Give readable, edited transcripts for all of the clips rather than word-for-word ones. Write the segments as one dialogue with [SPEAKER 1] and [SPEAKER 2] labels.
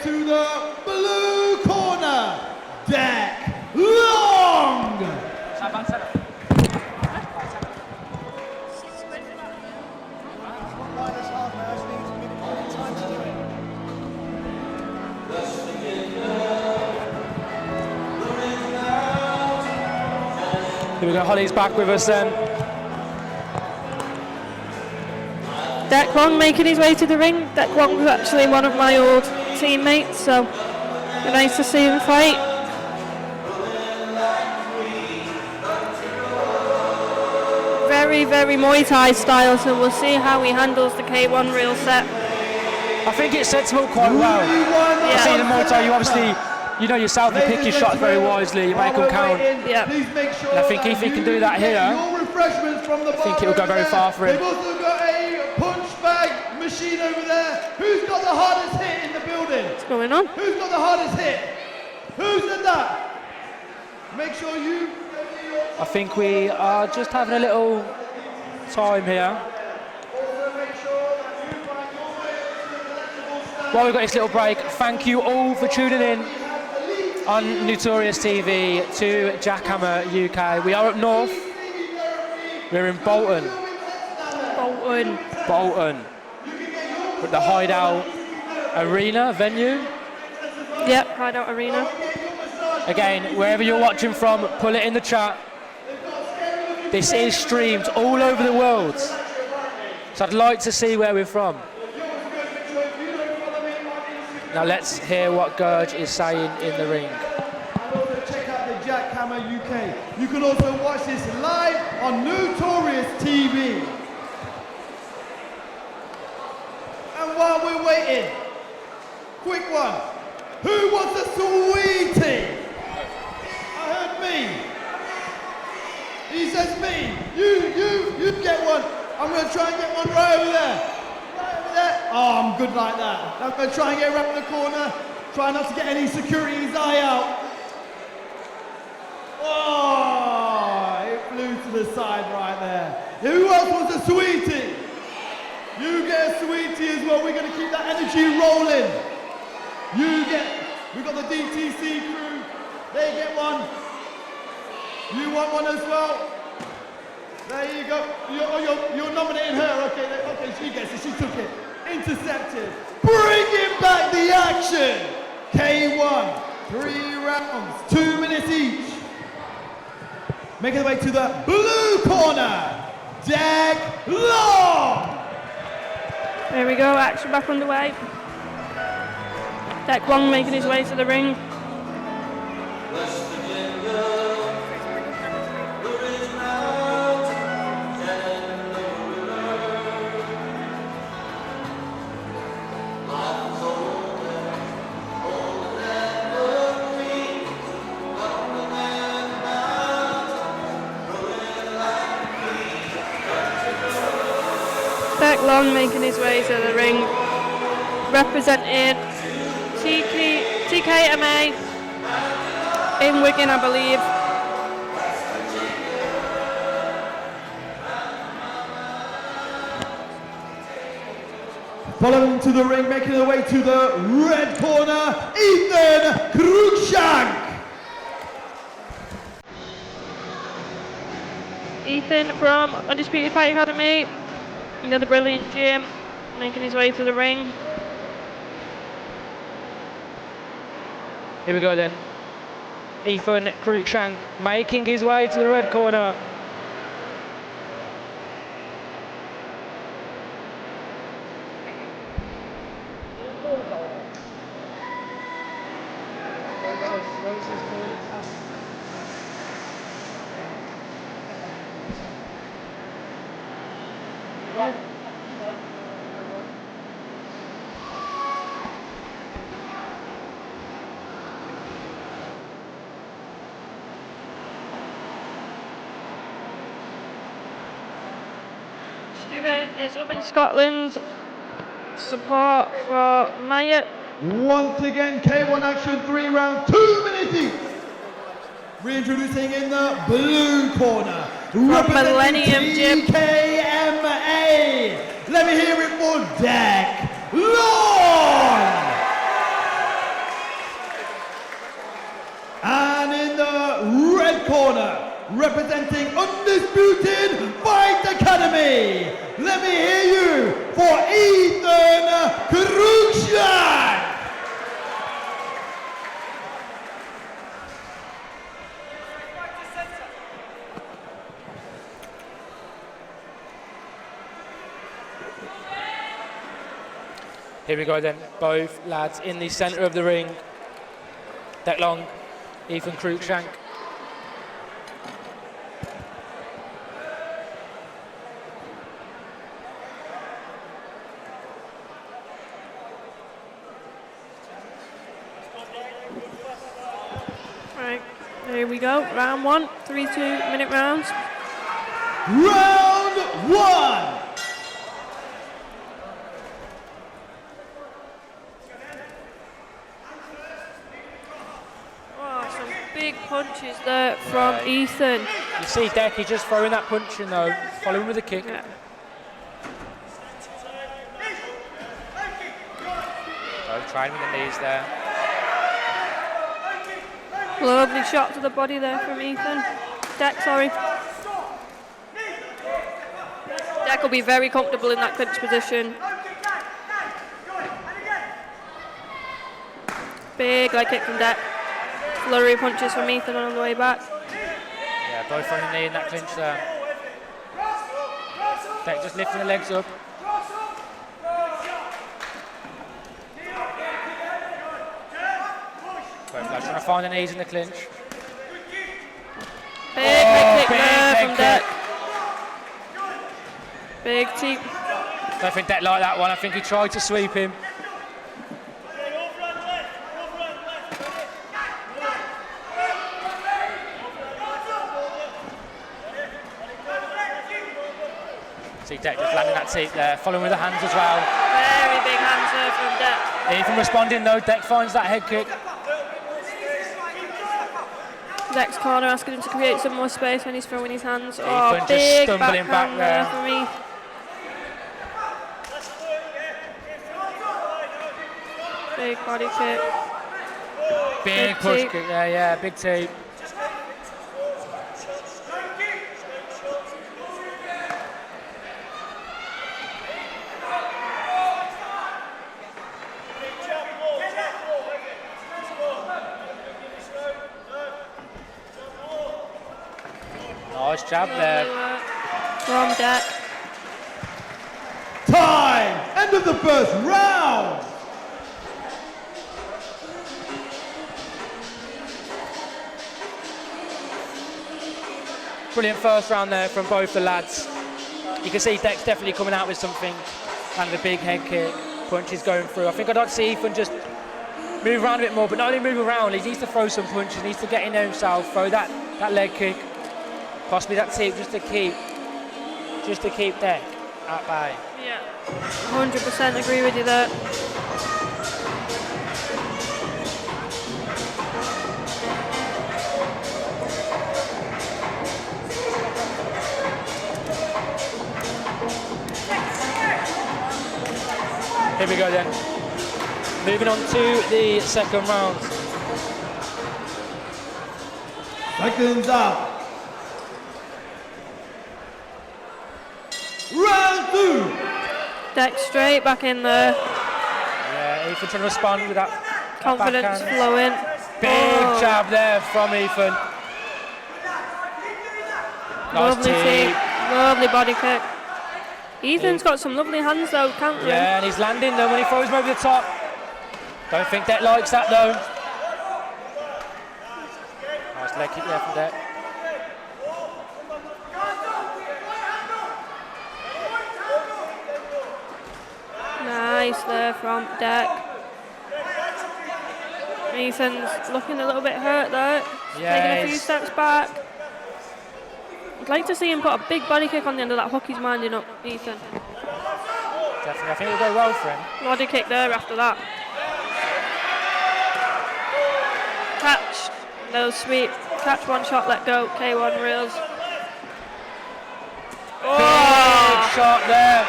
[SPEAKER 1] to the blue corner, Jack Long.
[SPEAKER 2] Here we go, Holly's back with us then.
[SPEAKER 3] Jack Long making his way to the ring. Jack Long was actually one of my old teammates, so nice to see him fight. Very, very Muay Thai style, so we'll see how he handles the K1 reel set.
[SPEAKER 2] I think it sets him up quite well.
[SPEAKER 3] Yeah.
[SPEAKER 2] I've seen in Muay Thai, you obviously, you know yourself, you pick your shots very wisely, you make them count.
[SPEAKER 3] Yeah.
[SPEAKER 2] And I think if he can do that here, I think it will go very far for him.
[SPEAKER 1] They've also got a punch bag machine over there. Who's got the hardest hit in the building?
[SPEAKER 3] What's going on?
[SPEAKER 1] Who's got the hardest hit? Who's done that? Make sure you...
[SPEAKER 2] I think we are just having a little time here. While we've got this little break, thank you all for tuning in on Notorious TV to JackHammer UK. We are up north. We're in Bolton. Bolton. With the Hideout Arena venue.
[SPEAKER 3] Yep, Hideout Arena.
[SPEAKER 2] Again, wherever you're watching from, put it in the chat. This is streamed all over the world. So I'd like to see where we're from. Now let's hear what Gurge is saying in the ring.
[SPEAKER 1] Check out the JackHammer UK. You can also watch this live on Notorious TV. And while we're waiting, quick one. Who wants a sweetie? I heard me. He says me. You get one. I'm going to try and get one right over there. Right over there. Oh, I'm good like that. I'm going to try and get around the corner. Try not to get any security in his eye out. Oh, it flew to the side right there. Who else wants a sweetie? You get a sweetie as well. We're going to keep that energy rolling. We've got the DTC crew. They get one. You want one as well? There you go. You're nominating her. Okay, she gets it. She took it. Intercepted. Bringing back the action. K1. 3 rounds. 2 minutes each. Making the way to the blue corner. Jack Long.
[SPEAKER 3] There we go, action back underway. Jack Long making his way to the ring. Jack Long making his way to the ring, representing TKMA in Wigan, I believe.
[SPEAKER 1] Following to the ring, making their way to the red corner, Ethan Cruickshank.
[SPEAKER 3] Ethan from Undisputed Fight Academy, another brilliant gym, making his way to the ring.
[SPEAKER 2] Here we go then. Ethan Cruickshank making his way to the red corner.
[SPEAKER 3] Is up in Scotland. Support for Maya.
[SPEAKER 1] Once again, K1 action, 3 rounds, 2 minutes each. Reintroducing in the blue corner,
[SPEAKER 3] Millennium Gym.
[SPEAKER 1] TKMA. Let me hear it for Jack Long. corner, representing Undisputed Fight Academy, let me hear you for Ethan Cruickshank.
[SPEAKER 2] Here we go then, both lads in the centre of the ring. Deck long, Ethan Cruickshank.
[SPEAKER 3] Right, here we go. Round 1, 3 2-minute rounds.
[SPEAKER 1] Round 1.
[SPEAKER 3] Big punches there from Ethan.
[SPEAKER 2] You see Deck, he's just throwing that punch in though, following with a kick.
[SPEAKER 3] Yeah.
[SPEAKER 2] Both trying with the knees there.
[SPEAKER 3] Lovely shot to the body there from Ethan. Deck, sorry. Deck will be very comfortable in that clinch position. Big leg kick from Deck. Flurry of punches from Ethan on the way back.
[SPEAKER 2] Yeah, both on the knee in that clinch there. Deck just lifting the legs up. Both lads trying to find the knees in the clinch.
[SPEAKER 3] Big leg kick
[SPEAKER 2] big
[SPEAKER 3] there
[SPEAKER 2] leg
[SPEAKER 3] from Deck. Big teep.
[SPEAKER 2] Don't think Deck liked that one. I think he tried to sweep him. See Deck just landing that teep there, following with the hands as well.
[SPEAKER 3] Very big hands there from Deck.
[SPEAKER 2] Ethan responding though, Deck finds that head kick.
[SPEAKER 3] Deck's corner asking him to create some more space when he's throwing his hands.
[SPEAKER 2] Ethan just
[SPEAKER 3] big
[SPEAKER 2] stumbling back there.
[SPEAKER 3] for me. Big body kick.
[SPEAKER 2] Big push kick there, yeah, big teep. Nice jab there.
[SPEAKER 3] From Deck.
[SPEAKER 1] Time! End of the first round!
[SPEAKER 2] Brilliant first round there from both the lads. You can see Deck's definitely coming out with something, and the big head kick, punches going through. I think I'd like to see Ethan just move around a bit more, but not only move around, he needs to throw some punches, he needs to get in there himself, throw that leg kick, possibly that teep just to keep Deck at bay.
[SPEAKER 3] Yeah, 100% agree with you there.
[SPEAKER 2] Here we go then. Moving on to the second round.
[SPEAKER 1] Seconds out. Round 2.
[SPEAKER 3] Deck straight back in there.
[SPEAKER 2] Yeah, Ethan trying to respond with that
[SPEAKER 3] Confidence
[SPEAKER 2] backhand.
[SPEAKER 3] flowing.
[SPEAKER 2] Big jab there from Ethan. Nice
[SPEAKER 3] Lovely
[SPEAKER 2] teep.
[SPEAKER 3] Lovely body kick. Ethan's got some lovely hands though, countering.
[SPEAKER 2] Yeah, and he's landing them when he throws them over the top. Don't think Deck likes that though. Nice leg kick there from Deck.
[SPEAKER 3] Nice there from Deck. Ethan's looking a little bit hurt there.
[SPEAKER 2] Yeah,
[SPEAKER 3] Taking a few steps back. I'd like to see him put a big body kick on the end of that hook he's minding up, Ethan.
[SPEAKER 2] Definitely, I think it'll go well for him.
[SPEAKER 3] Body kick there after that. Catch, no sweep. Catch, one shot, let go. K1 reels.
[SPEAKER 2] Big shot there.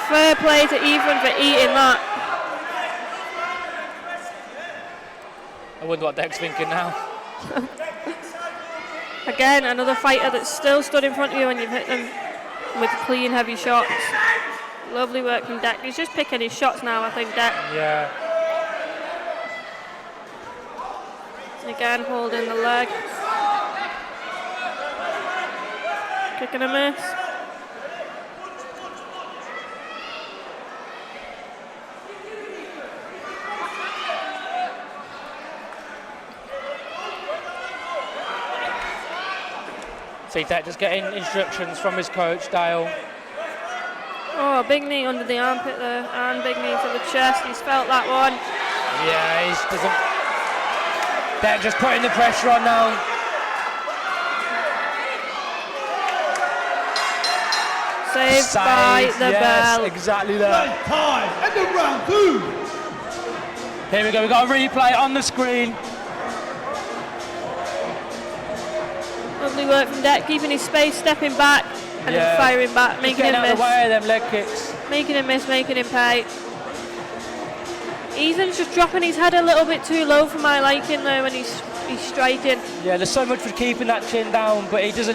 [SPEAKER 3] Fair play to Ethan for eating that.
[SPEAKER 2] I wonder what Deck's thinking now.
[SPEAKER 3] Again, another fighter that's still stood in front of you and you've hit them with clean, heavy shots. Lovely work from Deck. He's just picking his shots now, I think, Deck.
[SPEAKER 2] Yeah.
[SPEAKER 3] Again, holding the leg. Kick and a miss.
[SPEAKER 2] See Deck just getting instructions from his coach, Dale.
[SPEAKER 3] Oh, big knee under the armpit there, and big knee to the chest. He's felt that one.
[SPEAKER 2] Yeah, he's doesn't. Deck just putting the pressure on now.
[SPEAKER 3] Saved by the bell.
[SPEAKER 2] Exactly that.
[SPEAKER 1] Time, end of round 2.
[SPEAKER 2] Here we go, we've got a replay on the screen.
[SPEAKER 3] Lovely work from Deck, keeping his space, stepping back, and then firing back, making him
[SPEAKER 2] out
[SPEAKER 3] miss.
[SPEAKER 2] of the way of them leg kicks.
[SPEAKER 3] Making him miss, making him pay. Ethan's just dropping his head a little bit too low for my liking though when he's striking.
[SPEAKER 2] Yeah, there's so much for keeping that chin down, but he's just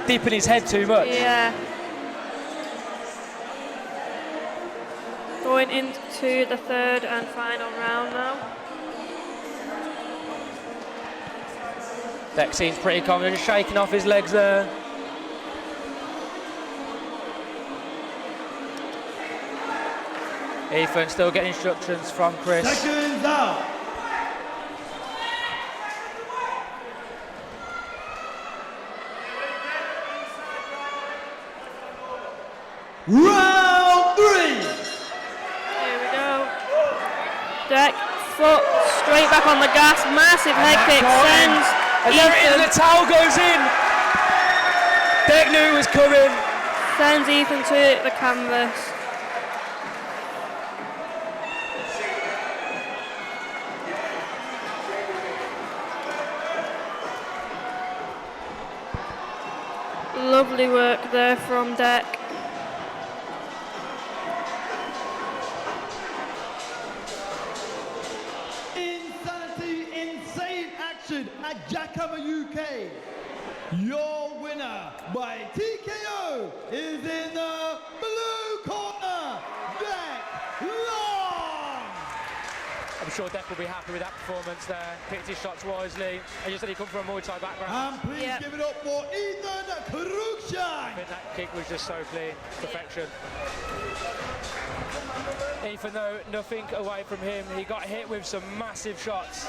[SPEAKER 2] dipping his head too much.
[SPEAKER 3] Yeah. Going into the third and final round now.
[SPEAKER 2] Deck seems pretty confident, just shaking off his legs there. Ethan still getting instructions from Chris.
[SPEAKER 1] Seconds out. Round 3.
[SPEAKER 3] Here we go. Deck, foot, straight back on the gas, massive head kick, sends
[SPEAKER 2] And there it is,
[SPEAKER 3] Ethan,
[SPEAKER 2] the towel goes in. Deck knew it was coming.
[SPEAKER 3] sends Ethan to the canvas. Lovely work there from Deck.
[SPEAKER 1] Insanity, insane action at JackHammer UK. Your winner by TKO is in the blue corner, JackHammer.
[SPEAKER 2] I'm sure Deck will be happy with that performance there. Picked his shots wisely. As you said, he come from a Muay Thai background.
[SPEAKER 1] And please
[SPEAKER 3] Yep.
[SPEAKER 1] give it up for Ethan
[SPEAKER 2] I
[SPEAKER 1] Cruickshank.
[SPEAKER 2] think that kick was just so clean, perfection. Ethan though, nothing away from him. He got hit with some massive shots.